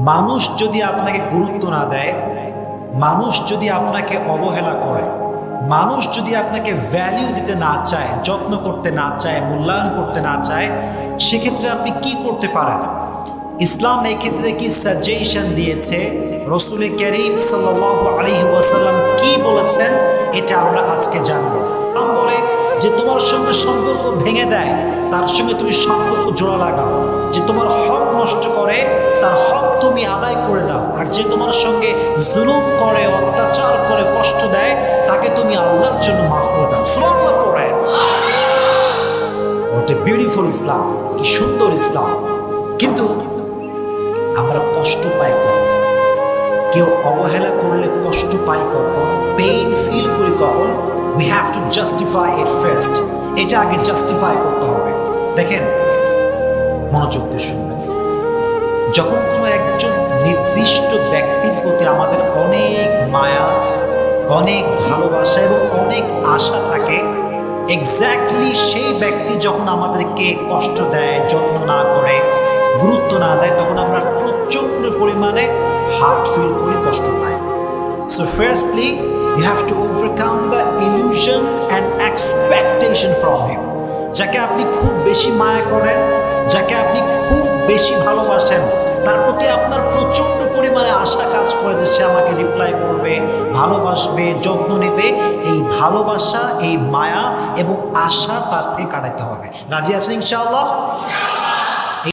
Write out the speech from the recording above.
মানুষ যদি আপনাকে গুরুত্ব না দেয়, মানুষ যদি আপনাকে অবহেলা করে, মানুষ যদি আপনাকে ভ্যালিউ দিতে না চায়, যত্ন করতে না চায়, মূল্যায়ন করতে না চায়, সেক্ষেত্রে আপনি কি করতে পারেন? ইসলাম এই ক্ষেত্রে কি সাজেশন দিয়েছে, রসুল করিম সাল্লাল্লাহু আলাইহি ওয়াসাল্লাম কি বলেছেন, এটা আমরা আজকে জানবো। ইসলাম বলে যে তোমার সঙ্গে সম্পর্ক ভেঙে দেয় তার সঙ্গে তুমি সম্পর্ক জোড়া লাগাও, যে তোমার হক নষ্ট করে তার হক তুমি আদায় করে দাও, আর যে তোমার সঙ্গে জুলুম করে, অত্যাচার করে, কষ্ট দেয় তাকে তুমি আল্লাহর জন্য মাফ করে দাও। সুবহানাল্লাহ পড়েন। হোয়াট এ বিউটিফুল ইসলাম, কি সুন্দর ইসলাম। কিন্তু আমরা কষ্ট পাই কখন? কেউ অবহেলা করলে কষ্ট পাই কখন? পেইন ফিল করি কখন? We have to justify it first. এটা আগে জাস্টিফাই করতে হবে। দেখেন, মনোযোগ দিয়ে শুনবেন। যখন কোনো একজন নির্দিষ্ট ব্যক্তির প্রতি আমাদের অনেক মায়া, অনেক ভালোবাসা এবং অনেক আশা থাকে, এক্স্যাক্টলি সেই ব্যক্তি যখন আমাদেরকে কষ্ট দেয়, যত্ন না করে, গুরুত্ব না দেয়, তখন আমরা প্রচণ্ড পরিমাণে হার্ট ফিল করি, কষ্ট পাই। So firstly, you have to overcome the illusion and expectation from him. যাকে আপনি খুব বেশি মায়া করেন, যাকে আপনি খুব বেশি ভালোবাসেন, তার প্রতি আপনার প্রচণ্ড পরিমাণে আশা কাজ করে যে সে আমাকে রিপ্লাই করবে, ভালোবাসবে, যত্ন নেবে। এই ভালোবাসা, এই মায়া এবং আশা তার থেকে কাটাতে হবে। রাজি আছেন ইনশাআল্লাহ?